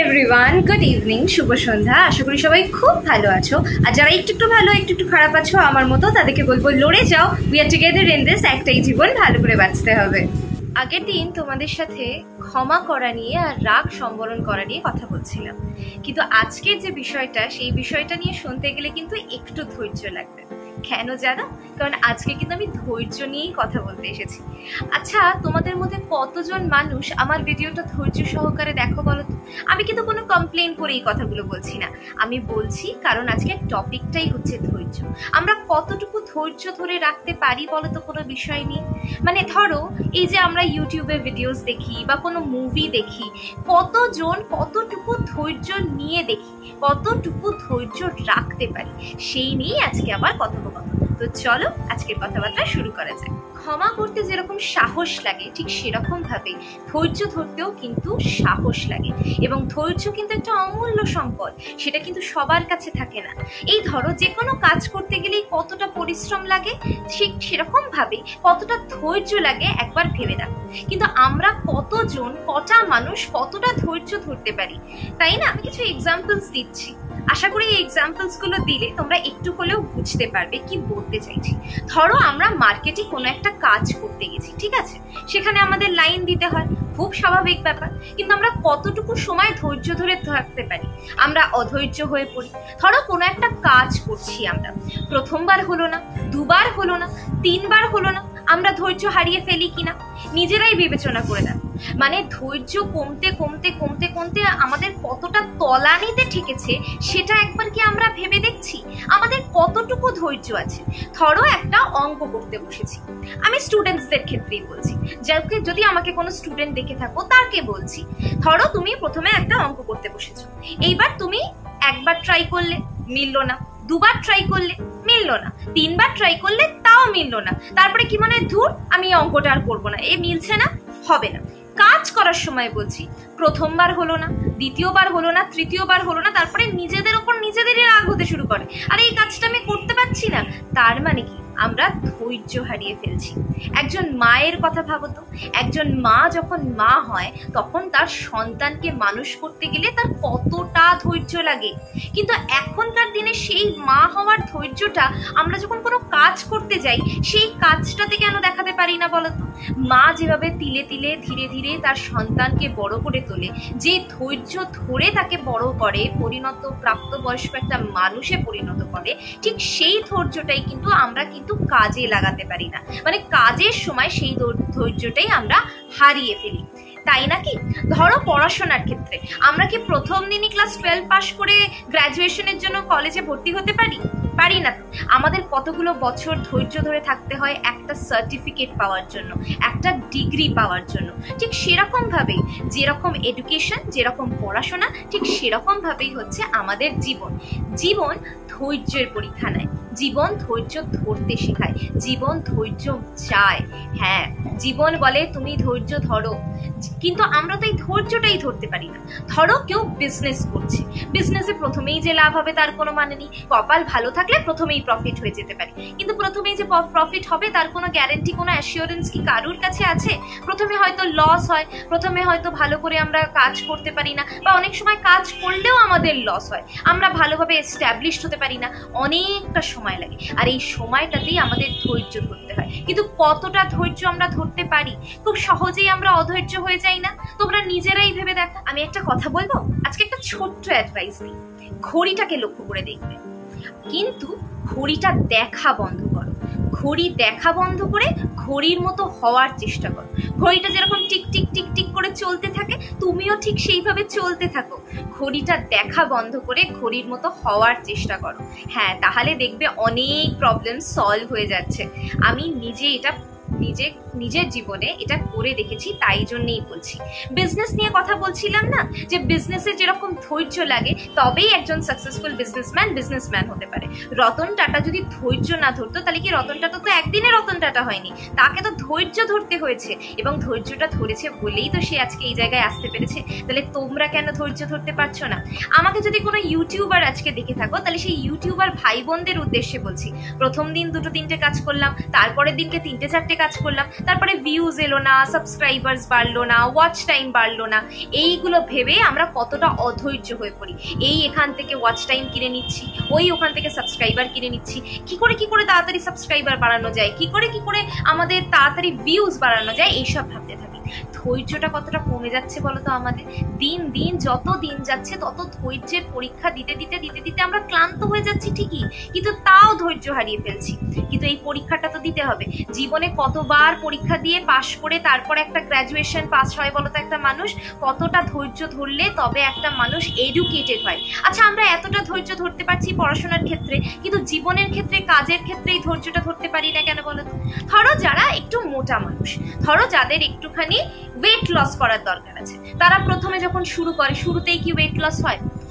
Everyone, good evening, শুভ সন্ধ্যা। আশা করি সবাই খুব ভালো আছো। আর যারা একটু ভালো একটু খারাপ আছো আমার মতো, তাদেরকে বলবো লড়ে যাও, we are together in this. একটাই জীবন, ভালো করে বাঁচতে হবে। আগের দিন তোমাদের সাথে ক্ষমা করা নিয়ে আর রাগ সম্বরণ করা নিয়ে কথা বলছিলাম, কিন্তু আজকের যে বিষয়টা, সেই বিষয়টা নিয়ে শুনতে গেলে কিন্তু একটু ধৈর্য লাগবে। কেন জানো? কারণ আজকে কিন্তু আমি ধৈর্য নিয়েই কথা বলতে এসেছি। আচ্ছা, তোমাদের মধ্যে কতজন মানুষ আমার ভিডিওটা ধৈর্য সহকারে দেখো বলো তো? আমি কিন্তু কোনো কমপ্লেন করে এই কথাগুলো বলছি না, আমি বলছি কারণ আজকে টপিকটাই হচ্ছে ধৈর্য। আমরা কতটুকু ধৈর্য ধরে রাখতে পারি বলো তো কোনো বিষয় নিয়ে? মানে ধরো, এই যে আমরা ইউটিউবে ভিডিওস দেখি বা কোনো মুভি দেখি, কতজন কতটুকু ধৈর্য নিয়ে দেখি, কতটুকু ধৈর্য রাখতে পারি, সেই নিয়েই আজকে আবার কথোপকথন। তো চলো আজকের কথাবার্তা শুরু করা যায়। ক্ষমা করতে যেরকম সাহস লাগে, ঠিক সেরকম ভাবে ধৈর্য ধরতেও কিন্তু সাহস লাগে। এবং ধৈর্য কিন্তু একটা অমূল্য সম্পদ, সেটা কিন্তু সবার কাছে থাকে না। এই ধরো, যে কোনো কাজ করতে গেলেই কতটা পরিশ্রম লাগে, ঠিক সেরকম ভাবে কতটা ধৈর্য লাগে একবার ভেবে দেখো। কিন্তু আমরা কতজন, কটা মানুষ কতটা ধৈর্য ধরতে পারি, তাই না? আমি কিছু এক্সাম্পলস দিচ্ছি, আশা করি এই এক্সাম্পলস গুলো দিলে তোমরা একটু হলেও বুঝতে পারবে কি বলতে চাইছি। ধরো, আমরা মার্কেটে কোনো একটা কাজ করতে গেছি, ঠিক আছে? সেখানে আমাদের লাইন দিতে হয়, খুব স্বাভাবিক ব্যাপার। কিন্তু আমরা কতটুকু সময় ধৈর্য ধরে থাকতে পারি? আমরা অধৈর্য হয়ে পড়ি। ধরো, কোনো একটা কাজ করছি আমরা, প্রথমবার হলো না, দুবার হলো না, তিনবার হলো না, আমরা ধৈর্য হারিয়ে ফেলি কিনা নিজেরাই বিবেচনা করে দেন। মানে ধৈর্য কমতে কমতে কমতে কমতে আমাদের কতটা তলানিতে ঠেকেছে, সেটা একবার কি আমরা ভেবে দেখছি আমাদের কতটুকু ধৈর্য আছে? ধরো, একটা অঙ্ক করতে বসেছি, আমি স্টুডেন্টসদের ক্ষেত্রেই বলছি, যাকে যদি আমাকে কোনো স্টুডেন্ট দেখে থাকো তাকে বলছি। ধরো, তুমি প্রথমে একটা অঙ্ক করতে বসেছো, এইবার তুমি একবার ট্রাই করলে, মিললো না। দুবার ট্রাই করলে, মিললো না। তিনবার ট্রাই করলে, তাও মিললো না। তারপরে কি মনে হয়, ধুর, আমি অঙ্কটা আর করবো না, এ মিলছে না, হবে না। কাজ করার সময় বলছি, প্রথমবার হলো না, দ্বিতীয়বার হলো না, তৃতীয়বার হলো না, তারপরে নিজেদের ওপর নিজেদেরই রাগ হতে শুরু করে, আর এই কাজটা আমি করতে পারছি না। তার মানে কি? আমরা ধৈর্য হারিয়ে ফেলছি। একজন মায়ের কথা ভাবো তো, একজন মা যখন মা হয় তখন তার সন্তানকে মানুষ করতে গেলে তার কতটা ধৈর্য লাগে। কিন্তু এখনকার দিনে সেই মা হওয়ার ধৈর্যটা আমরা যখন কোনো কাজ করতে যাই, সেই কাজটাতে কেন দেখাতে পারি না বলো তো? মা যেভাবে তিলে তিলে ধীরে ধীরে তার সন্তানকে বড় করে তোলে, যে ধৈর্য ধরে তাকে বড় করে, পরিণত প্রাপ্তবয়স্ক একটা মানুষে পরিণত করে, ঠিক সেই ধৈর্যটাই কিন্তু আমরা কাজে লাগাতে পারি না। মানে কাজের সময় সেই ধৈর্যটাই আমরা হারিয়ে ফেলি, তাই নাকি? ধরো, পড়াশোনার ক্ষেত্রে আমরা কি প্রথম দিনই ক্লাস 12 পাশ করে গ্র্যাজুয়েশনের জন্য কলেজে ভর্তি হতে পারি? পারি না। আমাদের কতগুলো বছর ধৈর্য ধরে থাকতে হয় একটা সার্টিফিকেট পাওয়ার জন্য, একটা ডিগ্রি পাওয়ার জন্য। ঠিক সেরকম ভাবেই যেরকম এডুকেশন, যেরকম পড়াশোনা, ঠিক সেরকম ভাবেই হচ্ছে আমাদের জীবন। জীবন ধৈর্যের পরীক্ষা নেয়, জীবন ধৈর্য ধরতে শেখায়, জীবন ধৈর্য চায়। হ্যাঁ, জীবন বলে তুমি ধৈর্য ধরো, কিন্তু আমরা তো এই ধৈর্যটাই ধরতে পারি না। ধরো, কেউ বিজনেস করছে, বিজনেসে প্রথমেই যে লাভ হবে তার কোনো মানে নেই। কপাল ভালো থাকলে প্রথমেই প্রফিট হয়ে যেতে পারে, কিন্তু প্রথমেই যে প্রফিট হবে তার কোনো গ্যারেন্টি, কোনো অ্যাসিওরেন্স কি কারুর কাছে আছে? প্রথমে হয়তো লস হয়, প্রথমে হয়তো ভালো করে আমরা কাজ করতে পারি না, বা অনেক সময় কাজ করলেও আমাদের লস হয়, আমরা ভালোভাবে এস্টাবলিশড হতে পারি না, অনেকটা সময় লাগে। আর এই সময়টাতেই আমাদের ধৈর্য ধরতে হয়। কিন্তু কতটা ধৈর্য আমরা ধরতে পারি? খুব সহজেই আমরা অধৈর্য হয়ে যাই না? তোমরা নিজেরাই ভেবে দেখো। আমি একটা কথা বলবো, আজকে একটা ছোট্ট অ্যাডভাইস দিই। ঘড়িটাকে লক্ষ্য করে দেখবে, কিন্তু ঘড়িটা দেখা বন্ধ করো। ঘড়ি দেখা বন্ধ করে ঘড়ির মতো হওয়ার চেষ্টা করো। ঘড়িটা যেরকম টিক টিক টিক টিক করে চলতে থাকে, তুমিও ঠিক সেইভাবে চলতে থাকো। ঘড়িটা দেখা বন্ধ করে ঘড়ির মতো হওয়ার চেষ্টা করো। হ্যাঁ, তাহলে দেখবে অনেক প্রবলেম সলভ হয়ে যাচ্ছে। আমি নিজে এটা নিজের জীবনে এটা করে দেখেছি, তাই জন্যই বলছি। বিজনেস নিয়ে কথা বলছিলাম না, যে বিজনেসে যেরকম ধৈর্য লাগে তবেই একজন সাকসেসফুল বিজনেসম্যান হতে পারে। রতন টাটা যদি ধৈর্য না ধরতো, তাহলে কি রতন টাটা তো একদিনে রতন টাটা হয়নি, তাকে তো ধৈর্য ধরতে হয়েছে, এবং ধৈর্যটা ধরেছে বলেই তো সে আজকে এই জায়গায় আসতে পেরেছে। তাহলে তোমরা কেন ধৈর্য ধরতে পারছো না? আমাকে যদি কোনো ইউটিউবার আজকে দেখে থাকো, তাহলে সেই ইউটিউবার ভাই বোনদের উদ্দেশ্যে বলছি, প্রথম দিন 2-3টে কাজ করলাম, তারপরের দিনকে 3টে-4টে কাজ করলাম, তারপরে ভিউজ এলো না, সাবস্ক্রাইবার্স বাড়লো না, ওয়াচ টাইম বাড়লো না, এইগুলো ভেবে আমরা কতটা অধৈর্য হয়ে পড়ি। এই এখান থেকে ওয়াচ টাইম কিনে নিচ্ছি, ওই ওখান থেকে সাবস্ক্রাইবার কিনে নিচ্ছি, কি করে তাড়াতাড়ি সাবস্ক্রাইবার বাড়ানো যায়, কি করে আমাদের তাড়াতাড়ি ভিউজ বাড়ানো যায়, এইসব ভাবতে থাকি। ধৈর্যটা কতটা কমে যাচ্ছে বলতো আমাদের। দিন দিন যত দিন যাচ্ছে তত ধৈর্যের পরীক্ষা দিতে দিতে আমরা ক্লান্ত হয়ে যাচ্ছি ঠিকই, কিন্তু তাও ধৈর্য হারিয়ে ফেলছি। কিন্তু এই পরীক্ষাটা তো দিতে হবে। জীবনে কতবার পরীক্ষা দিয়ে পাশ করে তারপর একটা গ্র্যাজুয়েশন পাস হয় বলতো একটা মানুষ? কতটা ধৈর্য ধরলে তবে একটা মানুষ এডুকেটেড হয়। আচ্ছা, আমরা এতটা ধৈর্য ধরতে পারছি পড়াশোনার ক্ষেত্রে, কিন্তু জীবনের ক্ষেত্রে, কাজের ক্ষেত্রে এই ধৈর্যটা ধরতে পারি না কেন বলতো? ধরো যারা একটু মোটা মানুষ, ধরো যাদের একটুখানি ওয়েট লস করার দরকার আছে, তারা প্রথমে যখন শুরু করে, শুরুতেই কি ওয়েট লস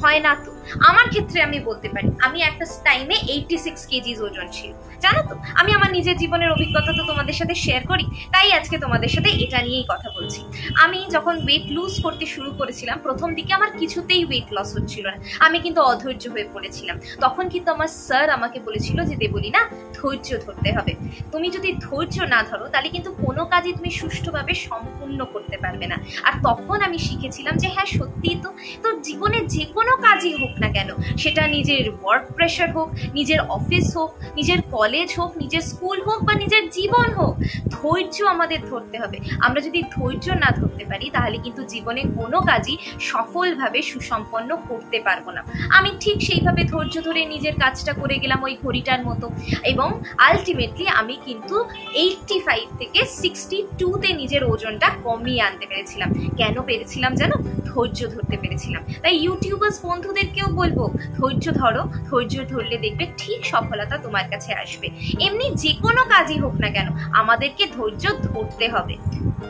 হয় না? তো আমার ক্ষেত্রে আমি বলতে পারি, আমি একটা টাইমে 86 কেজিস ওজন ছিল, জানো তো। আমি আমার নিজের জীবনের অভিজ্ঞতা তো তোমাদের সাথে শেয়ার করি, তাই আজকে তোমাদের সাথে এটা নিয়েই কথা বলছি। আমি যখন ওয়েট লুজ করতে শুরু করেছিলাম, প্রথম দিকে আমার কিছুতেই ওয়েট লস হচ্ছিল না, আমি কিন্তু অধৈর্য হয়ে পড়েছিলাম। তখন কিন্তু আমার স্যার আমাকে বলেছিল যে দেবলী না, ধৈর্য ধরতে হবে। তুমি যদি ধৈর্য না ধরো তাহলে কিন্তু কোনো কাজই তুমি সুষ্ঠুভাবে সম্পূর্ণ করতে পারবে না। আর তখন আমি শিখেছিলাম যে হ্যাঁ, সত্যিই তো জীবনে যে কোনো কাজই হোক না কেন, সেটা নিজের ওয়ার্ক প্রেশার হোক, নিজের অফিস হোক, নিজের কলেজ হোক, নিজের স্কুল হোক বা নিজের জীবন হোক, ধৈর্য আমাদের ধরতে হবে। আমরা যদি ধৈর্য না ধরতে পারি তাহলে কিন্তু জীবনে কোনো কাজই সফলভাবে সুসম্পন্ন করতে পারবো না। আমি ঠিক সেইভাবে ধৈর্য ধরে নিজের কাজটা করে গেলাম ওই ঘড়িটার মতো, এবং আলটিমেটলি আমি কিন্তু 85 থেকে 62-তে নিজের ওজনটা কমিয়ে আনতে পেরেছিলাম। কেন পেরেছিলাম জানো? ধৈর্য ধরতে পেরেছিলাম। তাই ইউটিউবার্স বন্ধুদেরকেও বলবো, ধৈর্য ধরো, ধৈর্য ধরলে দেখবে ঠিক সফলতা তোমার কাছে আসবে। এমনি যে কোনো কাজই হোক না কেন আমাদেরকে ধৈর্য ধরতে হবে।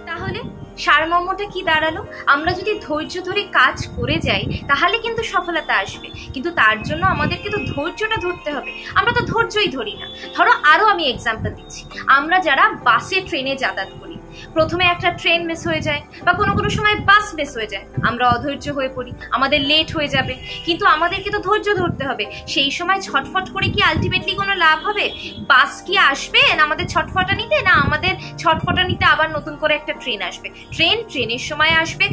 তাহলে সারমর্মটা কি দাঁড়ালো? আমরা যদি ধৈর্য ধরে কাজ করে যাই তাহলে কিন্তু সফলতা আসবে, কিন্তু তার জন্য আমাদেরকে তো ধৈর্যটা ধরতে হবে। আমরা তো ধৈর্যই ধরি না। ধরো আরো আমি এক্সাম্পল দিচ্ছি, আমরা যারা বাসে ট্রেনে যাতায়াত করি, প্রথমে একটা ট্রেন মিস হয়ে যায় বা কোনো সময় বাস মিস হয়ে যায়, আমরা অধৈর্য হয়ে পড়ি, আমাদের লেট হয়ে যাবে, কিন্তু আমাদেরকে তো ধৈর্য ধরতে হবে। সেই সময় ছটফট করে কি আলটিমেটলি কোনো লাভ হবে? বাস কি আসবে না আমাদের ছটফটানিতে, না আমাদের ছটফটানিতে আবার নতুন করে একটা ট্রেন আসবে? ট্রেনের সময় আসবে,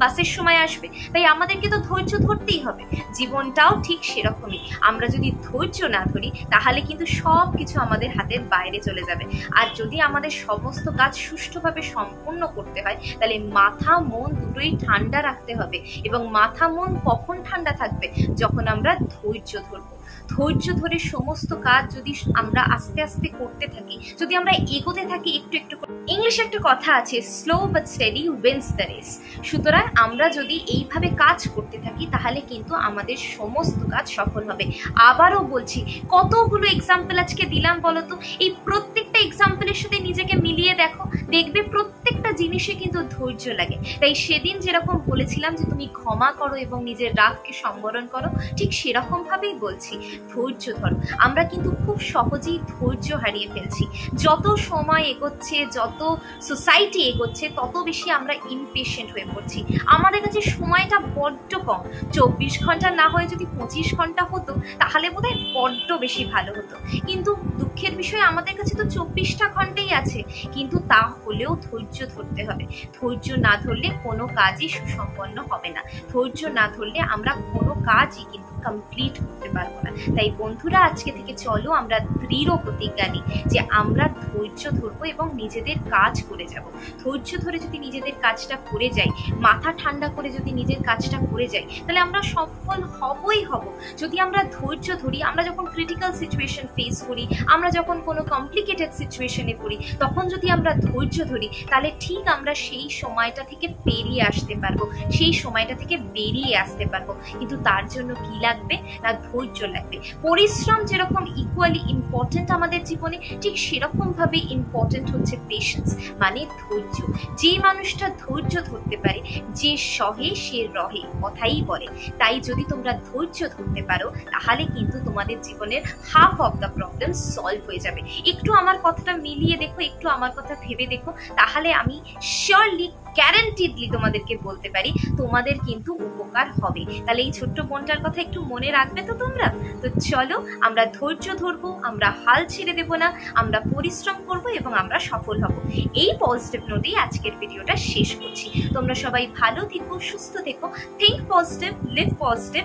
বাসের সময় আসবে। তাই আমাদেরকে তো ধৈর্য ধরতেই হবে। জীবনটাও ঠিক সেরকমই, আমরা যদি ধৈর্য না ধরি তাহলে কিন্তু সব কিছু আমাদের হাতের বাইরে চলে যাবে। আর যদি আমাদের সমস্ত কাজ সুষ্ঠুভাবে সম্পূর্ণ করতে হয় তাহলে মাথা মন দুটোই ঠান্ডা রাখতে হবে। এবং মাথা মন কখন ঠান্ডা থাকবে? যখন আমরা ধৈর্য ধরবো। ধৈর্য ধরে সমস্ত কাজ যদি আমরা আস্তে আস্তে করতে থাকি, যদি আমরা এগোতে থাকি একটু একটু করে। ইংলিশে একটা কথা আছে, slow but steady wins the race. সুতরাং আমরা যদি এইভাবে কাজ করতে থাকি তাহলে কিন্তু আমাদের সমস্ত কাজ সফল হবে। আবারও বলছি, কতগুলো এক্সাম্পল আজকে দিলাম বলতো, এই প্রত্যেকটা এক্সাম্পলের সাথে নিজেকে মিলিয়ে দেখো, দেখবে প্রত্যেকটা জিনিসে কিন্তু ধৈর্য লাগে। তাই সেদিন যেরকম বলেছিলাম যে তুমি ক্ষমা করো এবং নিজের রাগকে সম্বরণ করো, ঠিক সেরকম ভাবেই বলছি, ধৈর্য ধরো। আমরা কিন্তু খুব সহজেই ধৈর্য হারিয়ে ফেলছি। যত সময় এগোচ্ছে, যত সোসাইটি এগোচ্ছে, তত বেশি আমরা ইমপেশেন্ট হয়ে পড়ছি। আমাদের কাছে সময়টা বড্ড কম। 24 ঘন্টা না হয়ে যদি 25 ঘন্টা হতো তাহলে বোধহয় বড্ড বেশি ভালো হতো। কিন্তু দুঃখের বিষয় আমাদের কাছে তো 24টা ঘন্টাই আছে, কিন্তু তা হলেও ধৈর্য ধরতে হবে। ধৈর্য না ধরলে কোনো কাজই সুসম্পন্ন হবে না। ধৈর্য না ধরলে আমরা কোনো কাজই কিন্তু কমপ্লিট করতে পারবো না। তাই বন্ধুরা, আজকে থেকে চলো আমরা দৃঢ় প্রতিজ্ঞা নিই যে আমরা ধৈর্য ধরবো এবং নিজেদের কাজ করে যাব। ধৈর্য ধরে যদি নিজেদের কাজটা করে যাই, মাথা ঠান্ডা করে যদি নিজের কাজটা করে যাই, তাহলে আমরা সফল হবই হব। যদি আমরা ধৈর্য ধরি, আমরা যখন ক্রিটিক্যাল সিচুয়েশন ফেস করি, আমরা যখন কোনো কমপ্লিকেটেড সিচুয়েশনে পড়ি, তখন যদি আমরা ধৈর্য ধরি তাহলে ঠিক আমরা সেই সময়টা থেকে বেরিয়ে আসতে পারবো, সেই সময়টা থেকে বেরিয়ে আসতে পারবো। কিন্তু তার জন্য কি লাগবে? না ধৈর্য লাগবে। পরিশ্রম যেরকম ইকুয়ালি ইম্পর্টেন্ট আমাদের জীবনে, ঠিক সেরকম ভাবে ইম্পর্টেন্ট হচ্ছে পেশেন্স, মানে ধৈর্য। যে মানুষটা ধৈর্য ধরতে পারে, যে সহে সে রহে, কথাই বলে। তাই যদি তোমরা ধৈর্য ধরতে পারো তাহলে কিন্তু তোমাদের জীবনের half of the problem solve হয়ে যাবে। একটু আমার কথাটা মিলিয়ে দেখো, একটু আমার কথা ভেবে দেখো, তাহলে আমি শিওরলি গ্যারান্টিডলি তোমাদেরকে বলতে পারি তোমাদের কিন্তু উপকার হবে। তাহলে এই ছোট্ট বোনটার কথা একটু মনে রাখবে তো তোমরা। তো চলো আমরা ধৈর্য ধরবো, আমরা হাল ছেড়ে দেবো না, আমরা পরিশ্রম করবো এবং আমরা সফল হব। এই পজিটিভ নোটেই আজকের ভিডিওটা শেষ করছি। তোমরা সবাই ভালো থেকো, সুস্থ থেকো, think positive, live positive,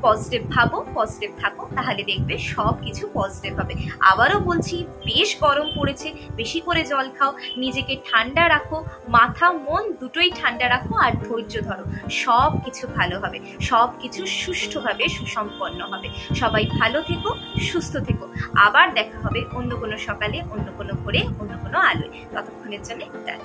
positive ভাবো, পজিটিভ থাকো, তাহলে দেখবে সব কিছু পজিটিভ হবে। আবারও বলছি, বেশ গরম পড়েছে, বেশি করে জল খাও, নিজেকে ঠান্ডা রাখো, মাথা মন দুটোই ঠান্ডা রাখো, আর ধৈর্য ধরো, সব কিছু ভালো হবে, সব কিছু সুষ্ঠুভাবে সুসম্পন্ন হবে। সবাই ভালো থেকো, সুস্থ থেকো। আবার দেখা হবে অন্য কোনো সকালে, অন্য কোনো ভোরে, অন্য কোনো আলোয়। ততক্ষণের জন্য টাটা।